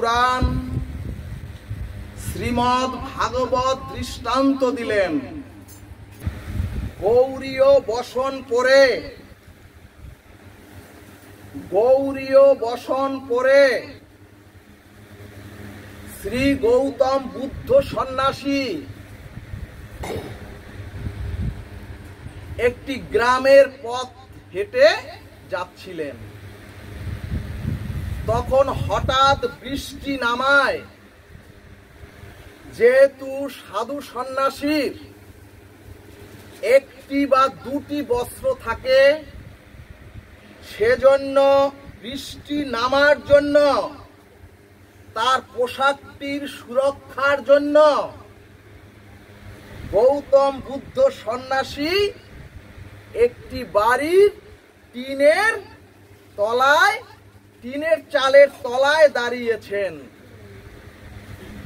পুরাণ শ্রীমদ্ ভাগবত দৃষ্টান্ত দিলেন। গৌরীয় বসন পরে শ্রী গৌতম বুদ্ধ সন্ন্যাসী একটি গ্রামের পথ হেঁটে যাচ্ছিলেন। তখন হঠাৎ বৃষ্টি নামায়। যেহেতু সাধু সন্ন্যাসীর একটি বা দুটি বস্ত্র থাকে, সেজন্য বৃষ্টি নামার জন্য তার পোশাকটির সুরক্ষার জন্য গৌতম বুদ্ধ সন্ন্যাসী একটি বাড়ির টিনের চালের তলায় দাঁড়িয়েছেন,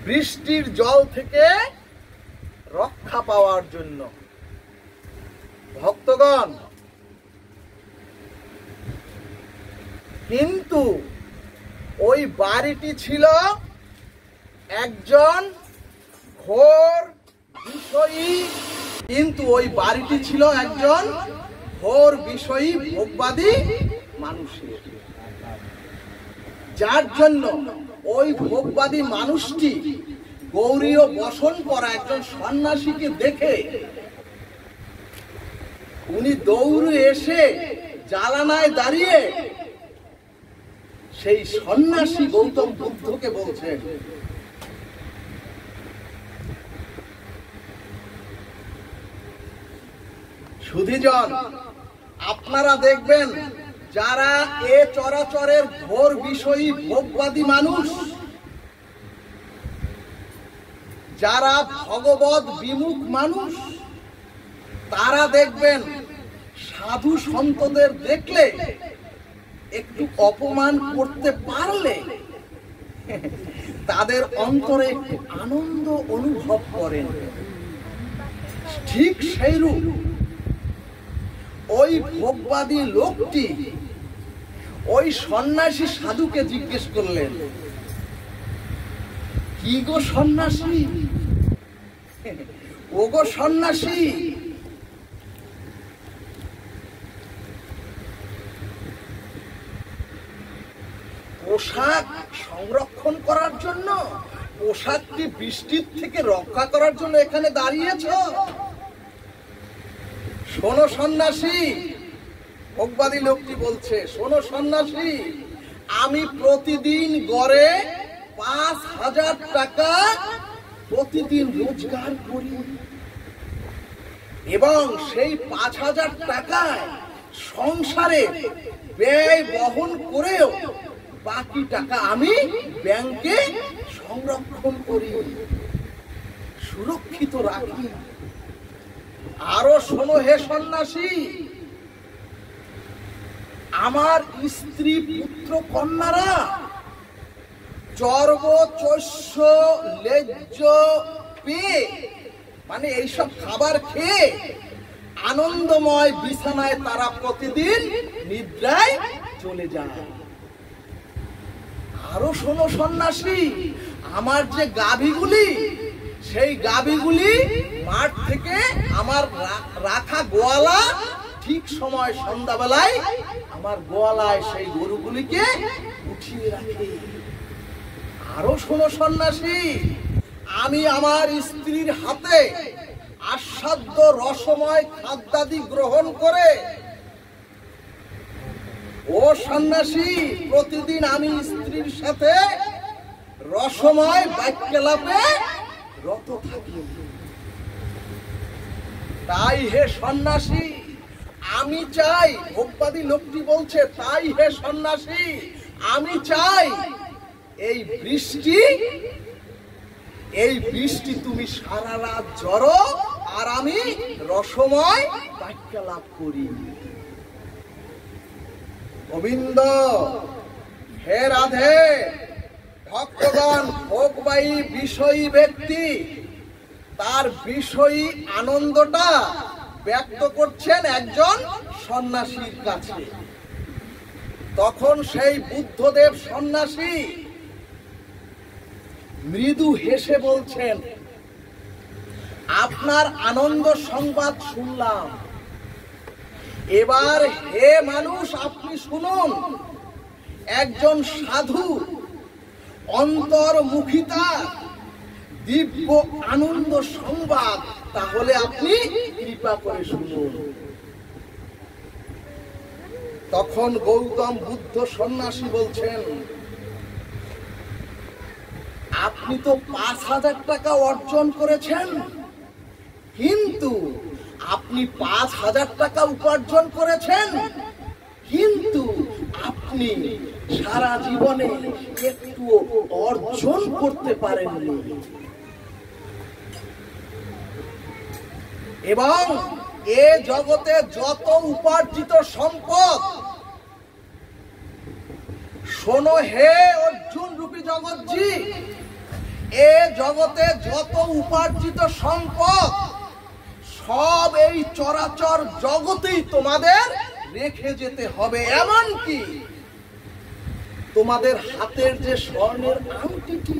বৃষ্টির জল থেকে রক্ষা পাওয়ার জন্য। ভক্তগণ, কিন্তু ওই বাড়িটি ছিল একজন ঘোর বিষয়ী ভোগবাদী মানুষের, যার জন্য ওই ভোগবাদী মানুষটি গৌরীয় বসন পরা একজন সন্ন্যাসীকে দেখে উনি দৌড়ে এসে জানালায় দাঁড়িয়ে সেই সন্ন্যাসী গৌতম বুদ্ধকে বলছেন, সুধীজন, আপনারা দেখবেন যারা এ চরাচরের ঘোর বিষয়ী ভোগবাদী মানুষ, যারা ভগবত বিমুখ মানুষ, তারা দেখবেন সাধু সন্তদের দেখলে একটু অপমান করতে পারলে তাদের অন্তরে একটু আনন্দ অনুভব করেন। ঠিক সেইরূপ ওই ভোগবাদী লোকটি ওই সন্ন্যাসী সাধুকে জিজ্ঞেস করলেন, কি গো সন্ন্যাসী, ও গো সন্ন্যাসী, পোশাক সংরক্ষণ করার জন্য, পোশাকটি বৃষ্টির থেকে রক্ষা করার জন্য এখানে দাঁড়িয়েছ? শোনো সন্ন্যাসী, ভোগবাদী লোকটি বলছে, শোনো সন্ন্যাসী, আমি প্রতিদিন গড়ে ৫,০০০ টাকা প্রতিদিন রোজগার করি এবং সেই ৫,০০০ টাকায় সংসারে ব্যয় বহন করেও বাকি টাকা আমি ব্যাংকে সংরক্ষণ করি, সুরক্ষিত রাখি। আরো শোনো হে সন্ন্যাসী, আমার স্ত্রী পুত্র কন্যারা চর্ব চৈষ্য লেজ্জ পেয়ে, মানে এইসব খাবার খেয়ে আনন্দময় বিছানায় তারা প্রতিদিন নিদ্রায় চলে যায়। আরো শোনো সন্ন্যাসী, আমার যে গাভীগুলি, সেই গাভীগুলি মাঠ থেকে আমার রাখা গোয়ালা ঠিক সময় সন্ধ্যাবেলায় আমার গোয়ালায় সেই গরুগুলিকে উঠিয়ে রাখে। আরো শোনো সন্ন্যাসী, আমি আমার স্ত্রীর হাতে আস্বাদ্য রসময় খাদ্যাদি গ্রহণ করে, ও সন্ন্যাসী, প্রতিদিন আমি স্ত্রীর সাথে রসময় বাক্যালাপে রত থাকি। তাই হে সন্ন্যাসী, আমি চাই, ভোগবাদী লোকটি বলছে, তাই হে সন্ন্যাসী, আমি চাই এই বৃষ্টি তুমি সারা রাত ঝরো আর আমি রসময় বাক্যালাপ করি। গোবিন্দ, হে রাধে, ভক্তগণ, ভোগবাহী বিষয়ী ব্যক্তি তার বিষয়ী আনন্দটা ব্যক্ত করছেন একজন সন্ন্যাসীর কাছে। তখন সেই বুদ্ধদেব সন্ন্যাসী মৃদু হেসে বলছেন, আপনার আনন্দ সংবাদ শুনলাম, এবার হে মানুষ আপনি শুনুন একজন সাধু অন্তর্মুখিতা দিব্য আনন্দ সংবাদ, তাহলে আপনি কৃপা করে শুনুন। তখন গৌতম বুদ্ধ সন্ন্যাসী বলছেন, আপনি তো ৫,০০০ টাকা অর্জন করেছেন, কিন্তু আপনি ৫,০০০ টাকা উপার্জন করেছেন, কিন্তু আপনি সারা জীবনে একটু অর্জন করতে পারেননি। এবং এ জগতে যত উপার্জিত সম্পদ, শোনো হে অর্জুন রূপী জগৎজি, এ জগতে যত উপার্জিত সম্পদ সব এই চরাচর জগতেই তোমাদের রেখে যেতে হবে। এমনকি তোমাদের হাতের যে স্বর্ণের আংটিটি,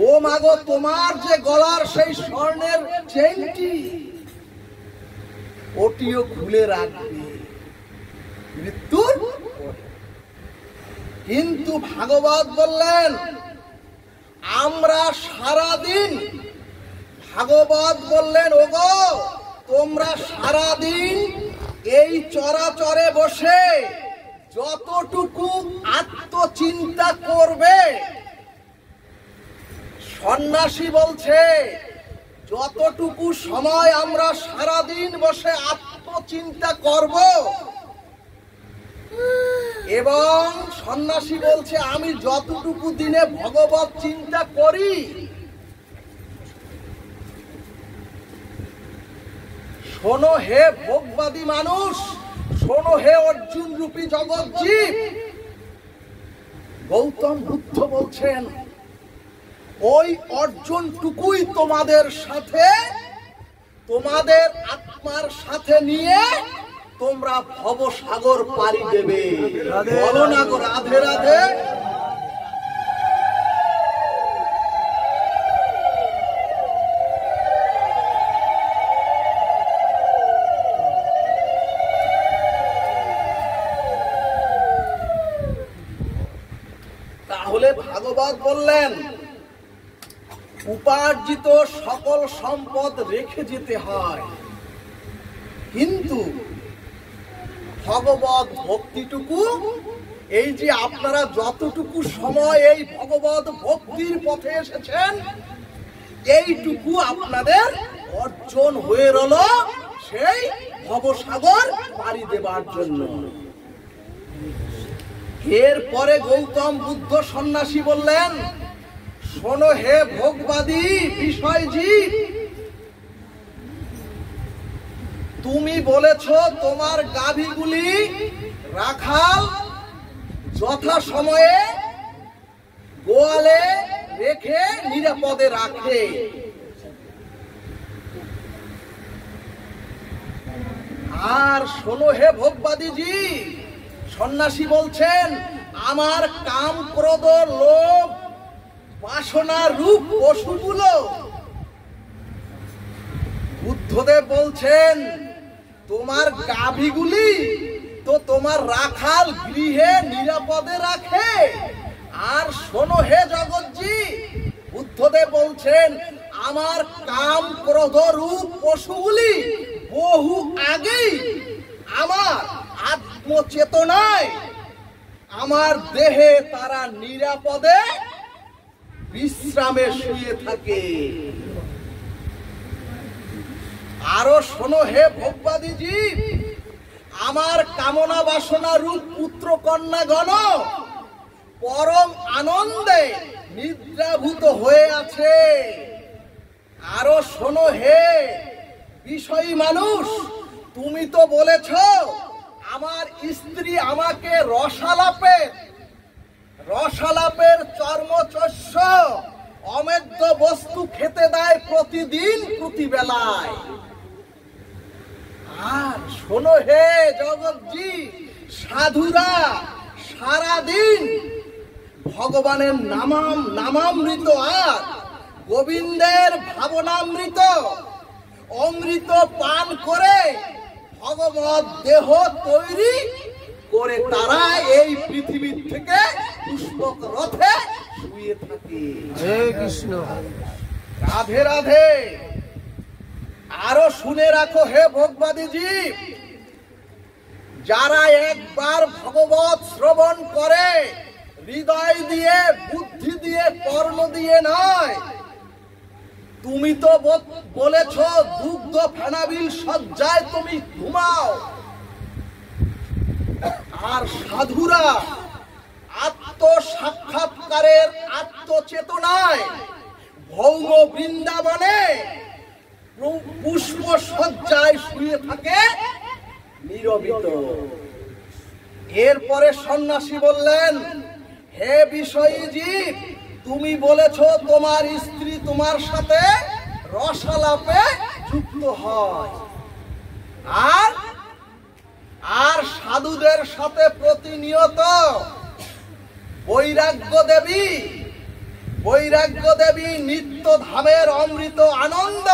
ও মাগো তোমার যে গলার সেই স্বর্ণের চেইনটি, ওটিও খুলে রাখবে মৃত্যুর পরে। কিন্তু ভাগবত বললেন, আমরা সারাদিন, ভাগবত বললেন, ওগো তোমরা সারাদিন এই চরাচরে বসে যতটুকু আত্মচিন্তা করবে, সন্ন্যাসী বলছে যতটুকু সময় আমরা সারাদিন বসে আত্মচিন্তা করব, এবং সন্ন্যাসী বলছে আমি যতটুকু দিনে ভগবত চিন্তা করি, শোনো হে ভোগবাদী মানুষ, শোনো হে অর্জুন রূপী জগৎ জীব। গৌতম বুদ্ধ বলছেন, ওই অর্জনটুকুই তোমাদের সাথে, তোমাদের আত্মার সাথে নিয়ে তোমরা ভবসাগর পাড়ি দেবে। বলো না গো রাধে রাধে। তাহলে ভাগবত বললেন, উপার্জিত সকল সম্পদ রেখে যেতে হয়, কিন্তু ভগবত ভক্তিটুকু, এই যে আপনারা যতটুকু সময় এই ভগবত ভক্তির পথে এসেছেন, এইটুকু আপনাদের অর্জন হয়ে রইল সেই ভবসাগর পাড়ি দেবার জন্য। এরপরে গৌতম বুদ্ধ সন্ন্যাসী বললেন, শোনো হে ভোগবাদী বিষয়জি, তুমি বলেছ তোমার গাভীগুলি রাখাল যথা সময়ে গোয়ালে রেখে নিরাপদে রাখে, আর শোনো হে ভোগবাদীজি, সন্ন্যাসী বলছেন আমার কাম ক্রোধ লোভ বাসনা রূপ পশুগুলো, বুদ্ধদেব বলছেন তোমার গাভীগুলি তো তোমার রাখাল গৃহে নিরাপদে রাখে, আর শোনো হে জগৎজি, বুদ্ধদেব বলছেন আমার কাম ক্রোধ রূপ পশুগুলি বহু আগেই আমার আত্মচেতনায় আমার দেহে তারা নিরাপদে বিশ্রামে শুয়ে থাকে। আরো শোনো হে ভোগবাদীজি, আমার কামনা বাসনা রূপ পুত্র কন্যা গণ পরম আনন্দে নিদ্রাভূত হয়ে আছে। আরো শোনো হে বিষয়ী মানুষ, তুমি তো বলেছ আমার স্ত্রী আমাকে রসালাপের চর্মচস্য অমেদ্য বস্তু খেতে দেয় প্রতিদিন প্রতিবেলায়। আর শোনো হে জগৎজি, সাধুরা সারাদিন ভগবানের নামামৃত আর গোবিন্দের ভাবনামৃত অমৃত পান করে ভগবত দেহ তৈরি করে তারা এই পৃথিবীর থেকে পুষ্পক রথে শুয়ে থাকে। হে কৃষ্ণ, রাধে রাধে। আরো শুনে রাখো হে ভোগবাদী জীব, যারা একবার ভগবত শ্রবণ করে হৃদয় দিয়ে, বুদ্ধি দিয়ে, কর্ণ দিয়ে নয়। তুমি তো বলেছ দুগ্ধ ফেনাবিল শয্যায় তুমি ঘুমাও, আর সাধুরা আত্ম সাক্ষাৎকারের আত্মচেতনায় ভৌম বৃন্দাবনে পুষ্প শয্যায় শুয়ে থাকে নীরবিত। এরপরে সন্ন্যাসী বললেন, হে বিষয়ী জীব, তুমি বলেছ তোমার স্ত্রী তোমার সাথে রসালাপে যুক্ত হয়, আর সাধুদের সাথে প্রতিনিয়ত বৈরাগ্য দেবী নিত্য ধামের অমৃত আনন্দ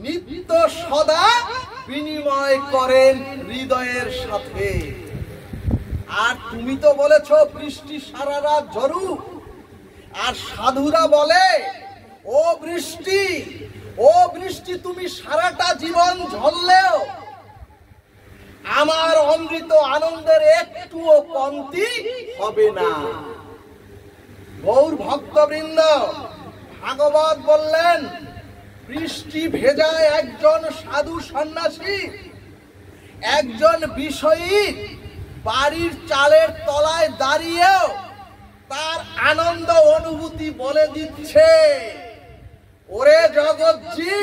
নিত্য সদা বিনিময় করেন হৃদয়ের সাথে। আর তুমি তো বলেছ বৃষ্টি সারা রাত ঝরুক, আর সাধুরা বলে ও বৃষ্টি তুমি সারাটা জীবন ঝরলেও আমার অমৃত আনন্দের একটুও কমতি হবে না। গৌর ভক্তবৃন্দ, ভাগবত বললেন, বৃষ্টি ভেজায় একজন সাধু সন্ন্যাসী, একজন বিষয়ী বাড়ির চালের তলায় দাঁড়িয়েও তার আনন্দ অনুভূতি বলে দিচ্ছে, ওরে জগৎজি,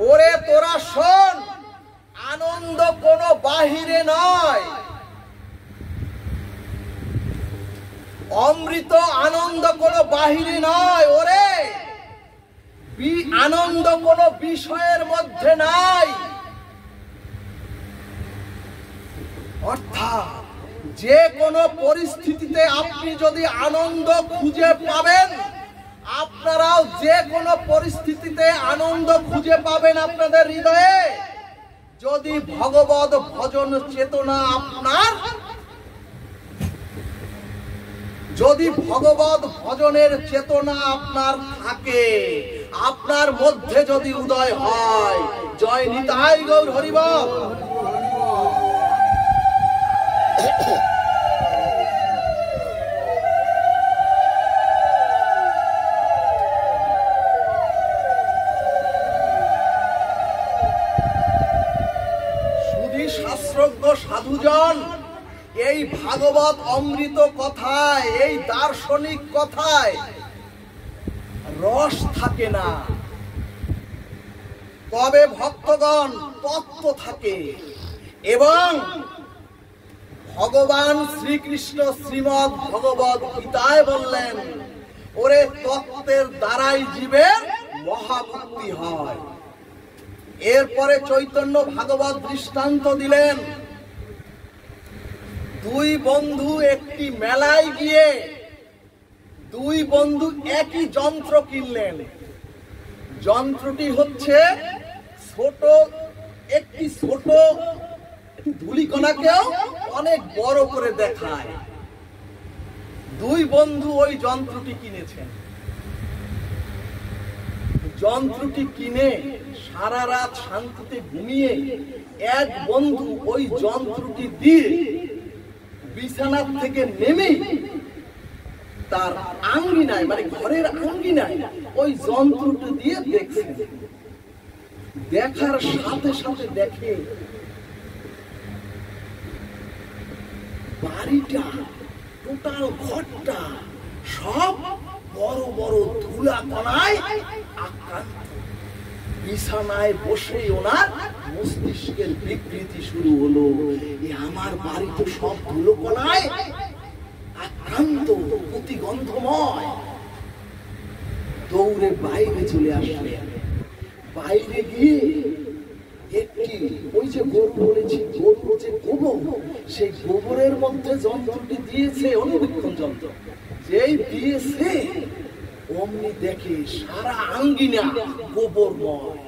ওরে তোরা শোন, আনন্দ কোনো বাহিরে নয়, অমৃত আনন্দ কোনো বাহিরে নয়, ওরে আনন্দ কোনো বিষয়ের মধ্যে নাই। অর্থাৎ যে কোনো পরিস্থিতিতে আপনি যদি আনন্দ খুঁজে পাবেন, আপনারাও যে কোনো পরিস্থিতিতে আনন্দ খুঁজে পাবেন আপনাদের হৃদয়ে, যদি ভগবত ভজন চেতনা আপনার, যদি ভগবত ভজনের চেতনা আপনার থাকে, আপনার মধ্যে যদি উদয় হয়। জয় নিতাই গৌর হরিবল। সুধী শাস্ত্রজ্ঞ সাধুজন এই ভাগবত অমৃত কথায়, এই দার্শনিক কথায় রস থাকে না, তবে ভক্তগণ তত্ত্ব থাকে। এবং ভগবান শ্রীকৃষ্ণ শ্রীমদ্ ভগবত গীতায় বললেন, ওরে তত্ত্বের দ্বারাই জীবের মহাভক্তি হয়। এরপরে চৈতন্য ভাগবত দৃষ্টান্ত দিলেন, দুই বন্ধু একটি মেলায় গিয়ে দুই বন্ধু একই যন্ত্র কিনলেন। যন্ত্রটি হচ্ছে একটি ছোট ধূলিকণাকেও অনেক বড় করে দেখায়। দুই বন্ধু ওই যন্ত্রটি কিনেছেন। যন্ত্রটি কিনে সারা রাত শান্তিতে ঘুমিয়ে এক বন্ধু ওই যন্ত্রটি দিয়ে বিছানা থেকে নেমে তার আঙ্গিনায়, মানে ঘরের আঙ্গিনায় ওই যন্ত্রটি দিয়ে দেখছেন। দেখার সাথে সাথে দেখে বাড়িটা, টোটাল ঘরটা সব বড় বড় ধুলা কণায় আক্রান্ত। বিছানায় বসে ওনার মস্তিষ্কের বিকৃতি শুরু হলো, আমার বাড়ি তো সব ধুলো কণায় আক্রান্ত, প্রতিগন্ধময়। দৌড়ে বাইরে চলে আসলেন। বাইরে গিয়ে একটি ওই যে গরু বলেছি, গরুর যে গোবর, সেই গোবরের মধ্যে যন্ত্রটি দিয়েছে অনুবীক্ষণ যন্ত্র। যেই দিয়েছে অমনি দেখে সারা আঙ্গিনা গোবরময়,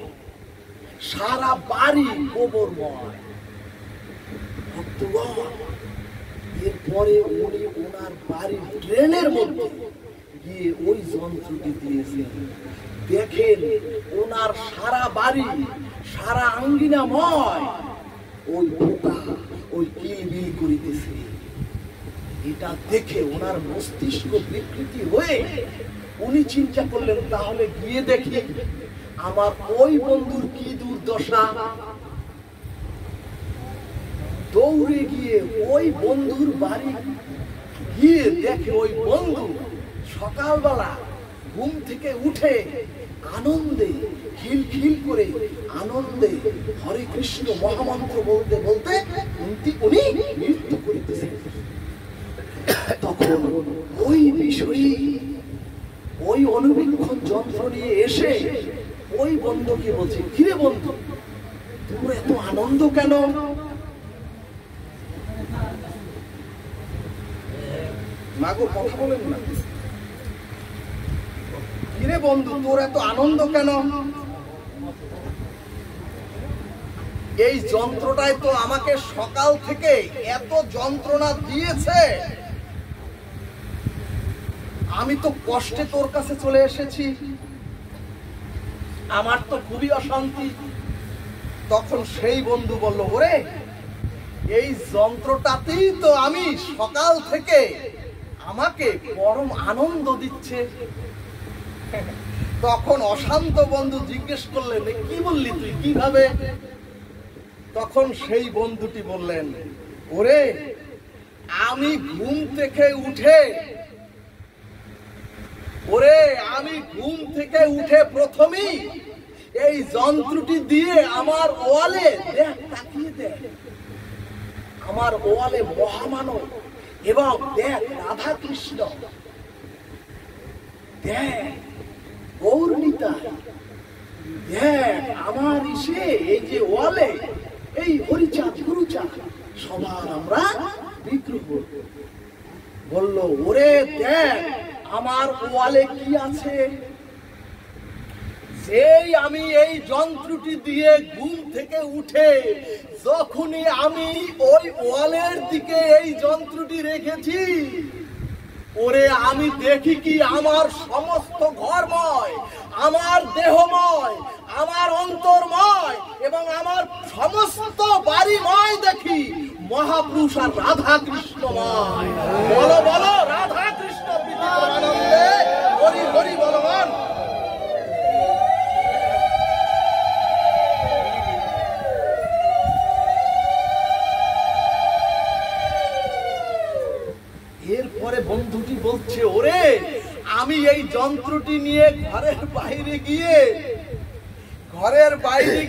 সারা বাড়ি গোবরময়। ভক্তগণ, এরপরে উনি ওনার বাড়ির ড্রেনের মধ্যে গিয়ে ওই যন্ত্রটি দিয়েছেন। দেখেন ওনার সারা বাড়ি, সারা আঙ্গিনাময় ওই পোকা ওই কিলবিল করিতেছে। এটা দেখে ওনার মস্তিষ্ক বিকৃতি হয়ে উনি চিন্তা করলেন, তাহলে গিয়ে দেখি আমার ওই বন্ধুর কি দুর্দশা। দৌড়ে গিয়ে ওই বন্ধুর বাড়ি গিয়ে দেখে ওই বন্ধু সকালবেলা ঘুম থেকে উঠে আনন্দে খিলখিল করে আনন্দে হরে কৃষ্ণ মহামন্ত্র বলতে বলতে উনি নৃত্য করিতেছেন। তখন ওই বিষয়ী ওই অনুবীক্ষণ যন্ত্র নিয়ে এসে ওই বন্ধুকে বলছে, কিরে বন্ধু, তোর এত আনন্দ কেন? মাগো কথা বলেন না। কিরে বন্ধু, তোর এত আনন্দ কেন? এই যন্ত্রটাই তো আমাকে সকাল থেকে এত যন্ত্রণা দিয়েছে, আমি তো কষ্টে তোর কাছে চলে এসেছি, আমার তো খুবই অশান্তি। তখন সেই বন্ধু বলল, ওরে এই যন্ত্রটাতেই তো আমি সকাল থেকে আমাকে পরম আনন্দ দিচ্ছে। তখন অশান্ত বন্ধু জিজ্ঞেস করলেন, কি বললি তুই, কিভাবে? তখন সেই বন্ধুটি বললেন, ওরে আমি ঘুম থেকে উঠে প্রথমেই এই যন্ত্রটি দিয়ে আমার ওয়ালে দেখ, তাকিয়ে দেখ, আমার ওয়ালে মহামানব এবং দেখ রাধা কৃষ্ণ, দেখ গৌরনীতা, দেখ আমার ইসে এই যে ওয়ালে এই হরিচাঁদ গুরুচাঁদ সবার আমরা বিগ্রহ। বলল, ওরে দেখ আমার ওয়ালে কি আছে। যেই আমি এই যন্ত্রটি দিয়ে ঘুম থেকে উঠে যখনই আমি ওই ওয়ালের দিকে এই যন্ত্রটি রেখেছি, ওরে আমি দেখি কি আমার সমস্ত ঘরময়, আমার দেহময়, আমার অন্তরময় এবং আমার সমস্ত বাড়িময় দেখি মহাপুরুষ আর রাধা কৃষ্ণময়। বলো বলো রাধা কৃষ্ণ আনন্দে হরি হরি বলবান। এরপরে বন্ধুটি বলছে, ওরে আমি এই যন্ত্রটি নিয়ে ঘরের বাইরে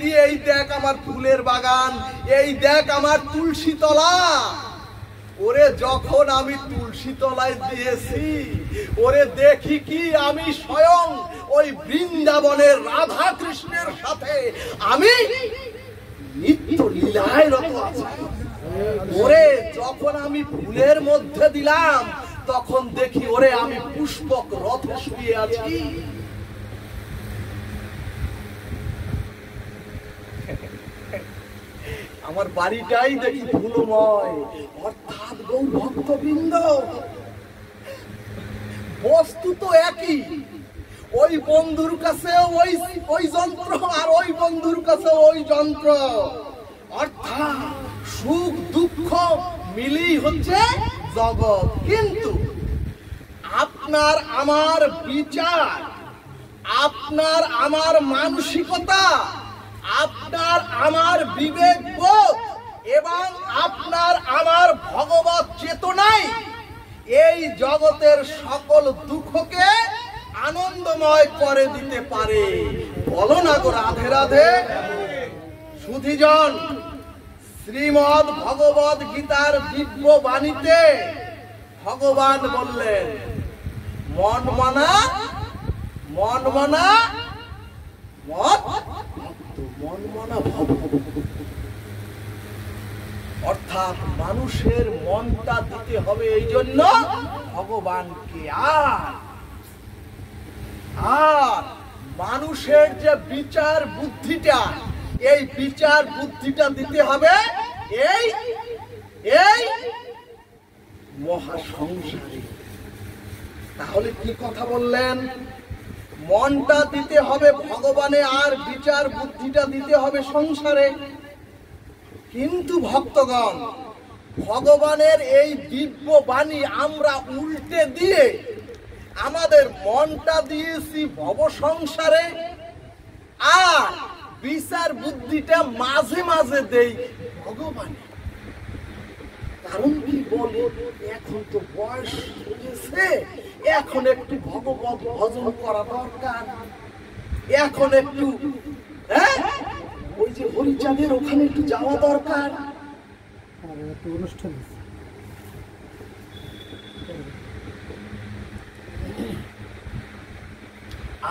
গিয়ে এই দেখ আমার ফুলের বাগান, এই দেখ আমার তুলসী তলা। ওরে যখন আমি তুলসী তলায় দিয়েছি, ওরে দেখি কি আমি স্বয়ং ওই বৃন্দাবনের রাধা কৃষ্ণের সাথে আমি নিত্য লীলায় রত আছি। ওরে যখন আমি ফুলের মধ্যে দিলাম, তখন দেখি ওরে আমি পুষ্পক রথে শুয়ে আছি। আমার বাড়িটাই দেখি ফুলময়, অর্থাৎ গৌর ভক্তবৃন্দ বস্তু তো একই। ওই বন্ধুর কাছে ওই যন্ত্র আর ওই বন্ধুর কাছে ওই যন্ত্র, অর্থাৎ সুখ দুঃখ মিলেই হচ্ছে জগৎ। কিন্তু আপনার আমার বিচার, আপনার আমার মানসিকতা, আপনার আমার বিবেক বোধ এবং আপনার আমার ভগবত চেতনাই এই জগতের সকল দুঃখকে আনন্দময় করে দিতে পারে। বলো না গো রাধে রাধে। সুধীজন, শ্রীমদ ভগবত গীতার দিব্য বাণীতে ভগবান বললেন, মন মানা মন মনমনা ভব, অর্থাৎ মানুষের মনটা দিতে হবে এই জন্য ভগবানকে। আর মানুষের যে বিচার বুদ্ধিটা, এই বিচার বুদ্ধিটা দিতে হবে এই এই মহাসংসারে। তাহলে কি কথা বললেন? মনটা দিতে হবে ভগবানে আর বিচার বুদ্ধিটা দিতে হবে সংসারে। কিন্তু ভক্তগণ, ভগবানের এই দিব্য বাণী আমরা উল্টে দিয়ে আমাদের মনটা দিয়েছি ভব সংসারে, আর বিচার বুদ্ধিটা মাঝে মাঝে দেই ভগবানে। কারণ কি বলে, এখন তো বয়স হয়েছে, এখন একটু ভগবত ভজন করা দরকার, এখন একটু ওই যে হরিচাঁদের ওখানে একটু যাওয়া দরকার। অনুষ্ঠান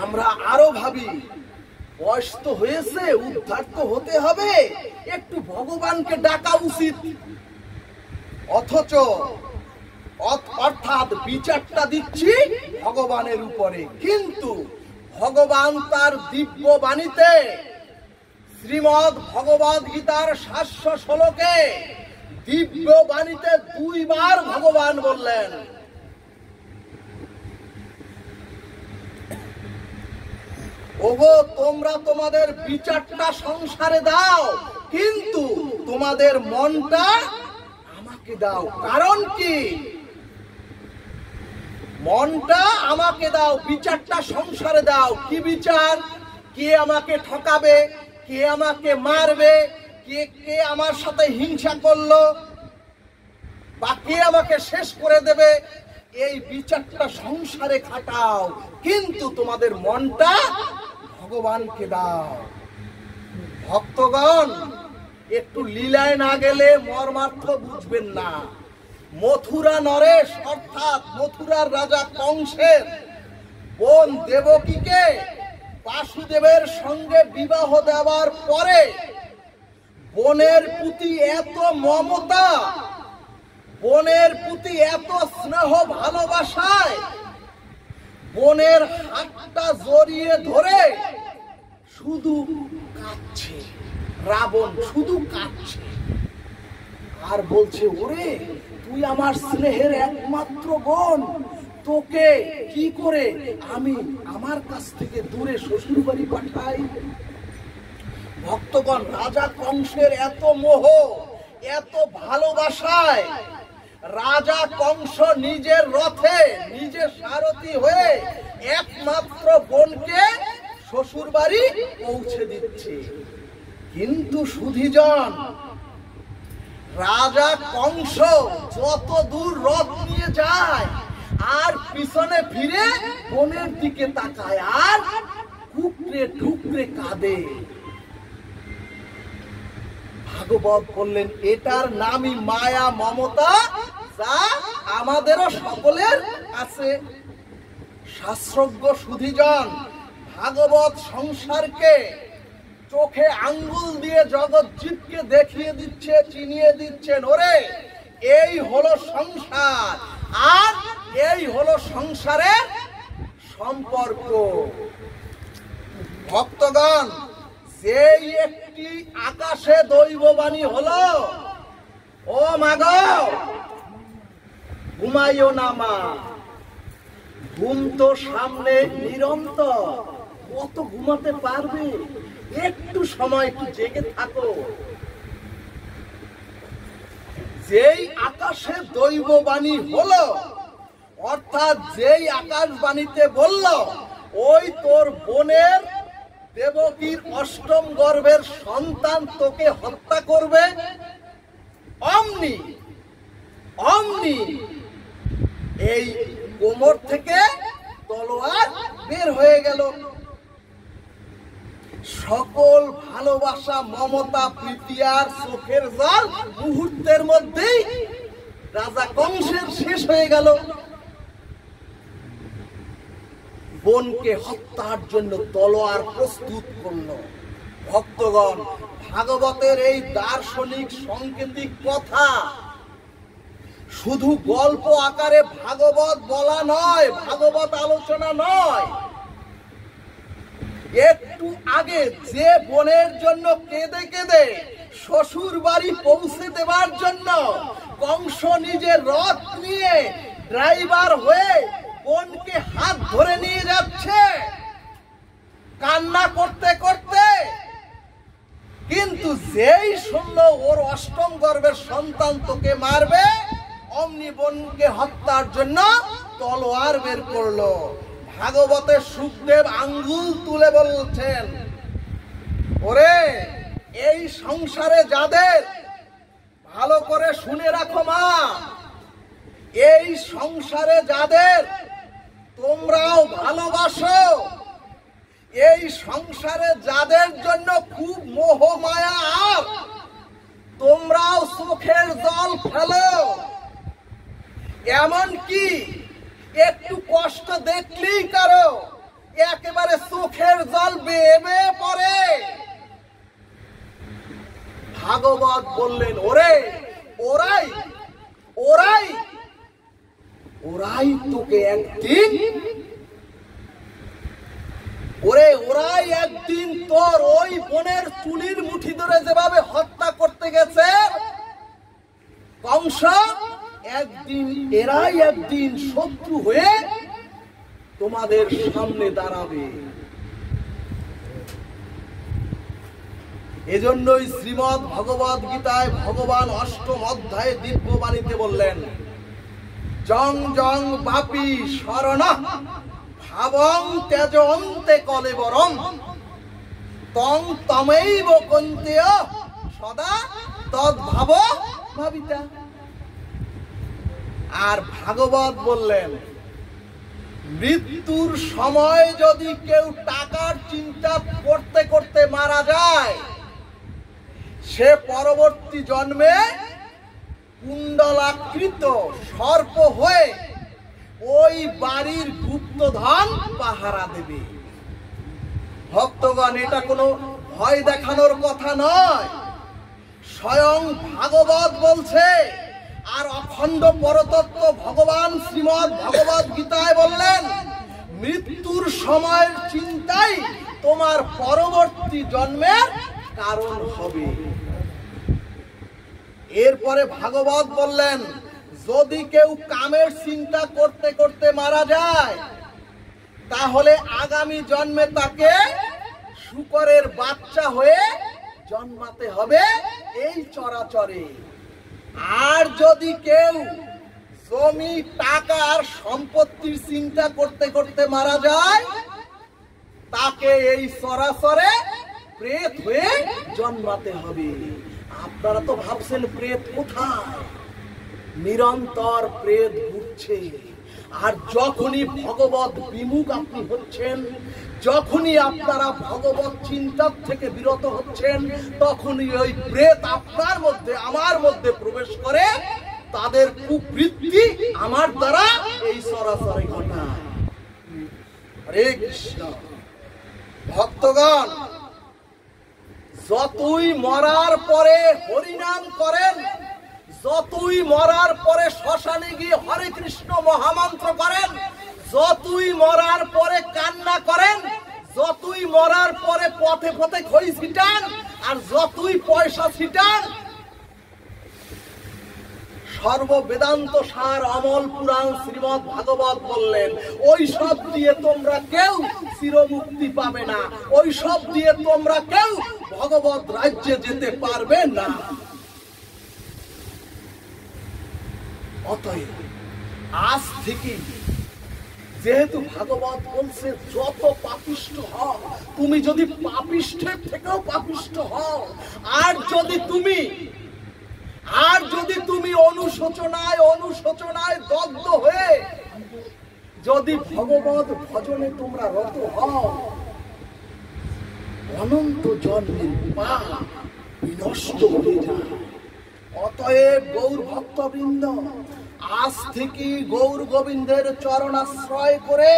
আমরা আরো ভাবি বয়স তো হয়েছে, উদ্ধার তো হতে হবে, একটু ভগবানকে ডাকা উচিত। অথচ অর্থাৎ বিচারটা দিচ্ছি ভগবানের উপরে, কিন্তু ভগবান তার দিব্য বাণীতে শ্রীমদ্ ভগবদ গীতার 700 শ্লোকে দিব্য বাণীতে 2 বার ভগবান বললেন, ওগো তোমরা তোমাদের বিচারটা সংসারে দাও, কিন্তু তোমাদের মনটা আমাকে দাও। কারণ কি? মনটা আমাকে দাও, বিচারটা সংসারে দাও। কি বিচার? কে আমাকে ঠকাবে, কে আমাকে মারবে, কে আমার সাথে হিংসা করলো, বা কে আমাকে শেষ করে দেবে, এই বিচারটা সংসারে খাটাও, কিন্তু তোমাদের মনটা ভগবানকে দাও। ভক্তগণ, একটু লীলায় না গেলে মর্মার্থ বুঝবেন না। মথুরা নরেশ অর্থাৎ মথুরার রাজা কংসের বোন দেবকীকে বাসুদেবের সঙ্গে বিবাহ দেওয়ার পরে বোনের প্রতি এত মমতা, বোনের প্রতি এত স্নেহ ভালোবাসায় বোনের হাতটা জড়িয়ে ধরে শুধু কাঁদছে রাবণ, শুধু কাঁদছে আর বলছে, ওরে তুই আমার স্নেহের একমাত্র বোন, তোকে কি করে আমি আমার কাছ থেকে দূরে শ্বশুর বাড়ি পাঠাই? ভক্তগণ, রাজা কংসের এত মোহ, এত ভালোবাসায় রাজা কংস নিজের রথে নিজে সারথি হয়ে একমাত্র বোনকে শ্বশুর বাড়ি পৌঁছে দিচ্ছে। কিন্তু সুধীজন, রাজা কংস যত দূর রথ নিয়ে যায় আর পিছনে ফিরে বোনের দিকে তাকায় আর টুকরে টুকরে কাঁদে। ভাগবত বললেন, এটার নামই মায়া মমতা, যা আমাদেরও সকলের আছে। শাস্ত্রজ্ঞ সুধীজন ভাগবত সংসারকে চোখে আঙ্গুল দিয়ে জগৎজীবকে দেখিয়ে দিচ্ছে, চিনিয়ে দিচ্ছেন, ওরে এই হলো সংসার, আর এই হলো সংসারের সম্পর্ক। ভক্তগণ, যেই একটি আকাশে দৈববাণী হলো, ও মাগো ঘুমাইও না মা, ঘুম তো সামনে নিরন্তর, কত ঘুমাতে পারবে, একটু সময় একটু জেগে থাকো। যেই আকাশে দৈববাণী হলো, অর্থাৎ যেই আকাশবাণীতে বলল ওই তোর বোনের দেবকীর অষ্টম গর্ভের সন্তান তোকে হত্যা করবে, অমনি অমনি এই কোমর থেকে তলোয়ার বের হয়ে গেল। সকল ভালোবাসা, মমতা, প্রীতি আর চোখের জল মুহূর্তের মধ্যেই রাজা কংসের শেষ হয়ে গেল। বোনকে হত্যার জন্য তলোয়ার প্রস্তুত করলো। ভক্তগণ, ভাগবতের এই দার্শনিক সাংকেতিক কথা শুধু গল্প আকারে ভাগবত বলা নয়, ভাগবত আলোচনা নয়। একটু আগে যে বোনের জন্য কেঁদে কেঁদে শ্বশুর বাড়ি পৌঁছে দেবার জন্য কংস নিজের রথ নিয়ে ড্রাইভার হয়ে বোনকে হাত ধরে নিয়ে যাচ্ছে কান্না করতে করতে, কিন্তু যেই শুনলো ওর অষ্টম গর্ভের সন্তান তোকে মারবে, অমনি বোনকে হত্যার জন্য তলোয়ার বের করলো। ভাগবতে সুখদেব আঙ্গুল তুলে বলছেন, ওরে এই সংসারে যাদের, ভালো করে শুনে রাখো মা, এই সংসারে যাদের তোমরাও ভালোবাসো, এই সংসারে যাদের জন্য খুব মোহ মায়া, আর তোমরাও চোখের জল ফেলো, এমন কি একটু কষ্ট দেখলেই কারো একেবারে চোখের জল বেয়ে বেয়ে পড়ে। ভাগবত বললেন, ওরে ওরাই ওরাই ওরাই তোকে একদিন, ওরে ওরাই একদিন তোর ওই বোনের চুলির মুঠি ধরে যেভাবে হত্যা করতে গেছে কংস, একদিন এরাই একদিন শত্রু হয়ে তোমাদের সামনে দাঁড়াবে। এজন্যই শ্রীমদ্ ভগবদ গীতায় ভগবান অষ্টম অধ্যায়ে দিব্যবাণীতে বললেন, জং জং বাপি শরণ ভাবং তেজ অন্তে কলেবরম তং তমেইব কন্তেয় সদা তদ্ভাব ভাবিতা। আর ভাগবত বললেন, মৃত্যুর সময় যদি কেউ টাকার চিন্তা করতে করতে মারা যায়, সে পরবর্তী জন্মে কুণ্ডলাকৃত সর্প হয়ে ওই বাড়ির গুপ্তধন পাহারা দেবে। ভক্তগণ, এটা কোনো ভয় দেখানোর কথা নয়, স্বয়ং ভাগবত বলছে। আর অখণ্ড পরতত্ত্ব ভগবান শ্রীমদ্ ভগবদ গীতায় বললেন, মৃত্যুর সময়ের চিন্তাই তোমার পরবর্তী জন্মের কারণ হবে। এরপরে ভাগবত বললেন, যদি কেউ কামের চিন্তা করতে করতে মারা যায়, তাহলে আগামী জন্মে তাকে শূকরের বাচ্চা হয়ে জন্মাতে হবে এই চরাচরে। আর যদি কেউ জমি টাকা আর সম্পত্তির চিন্তা করতে করতে মারা যায়, তাকে এই চরাচরে প্রেত হয়ে জন্মাতে হবে। আপনারা তো ভাবছেন প্রেত কোথায়? নিরন্তর প্রেত ঘুরছে। আর যখনই ভগবত বিমুখ আপনি হচ্ছেন, যখনই আপনারা ভগবত চিন্তার থেকে বিরত হচ্ছেন, তখনই ওই প্রেত আপনার মধ্যে আমার মধ্যে প্রবেশ করে, তাদের কুবৃত্তি আমার দ্বারা এই চরাচরে ঘটায়। হরে কৃষ্ণ। ভক্তগণ, যতই মরার পরে হরিনাম করেন, যতই মরার পরে শ্মশানে গিয়ে হরে কৃষ্ণ মহামন্ত্র করেন, যতই মরার পরে কান্না করেন, যতই মরার পরে পথে পথে খই ছিটান, আর যতই পয়সা ছিটান, সর্ববেদান্ত সার অমল পুরাণ শ্রীমদ্ ভাগবত বললেন, ওই সব দিয়ে তোমরা কেউ চিরমুক্তি পাবে না, ওই সব দিয়ে তোমরা কেউ ভগবত রাজ্যে যেতে পারবে না। অতএব আজ থেকে, যেহেতু ভাগবত বলছে যত পাপিষ্ঠ হও, তুমি যদি পাপিষ্ঠের থেকেও পাপিষ্ঠ হও, আর যদি তুমি অনুশোচনায় দগ্ধ হয়ে যদি ভগবত ভজনে তোমরা রত হও, অনন্ত জন্মের পাপ বিনষ্ট হয়ে যায়। অতএব গৌর ভক্তবৃন্দ, আজ থেকে গৌর গোবিন্দের চরণাশ্রয় করে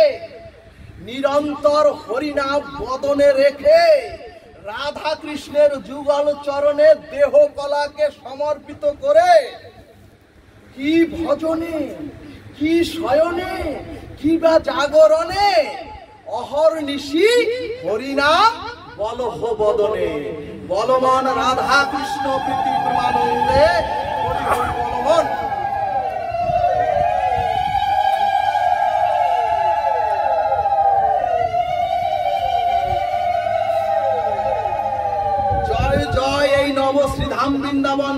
নিরন্তর হরিনাম বদনে রেখে রাধা কৃষ্ণের যুগল চরণে দেহ কলাকে সমর্পিত করে কি ভজনে, কি শয়নে, কি বা জাগরণে অহর্নিশি হরিনাম বলহ বদনে। বলমন রাধা কৃষ্ণ প্রীতি প্রেমানন্দে হরি হরি বলমন। জয় জয় এই নবশ্রীধাম বৃন্দাবন।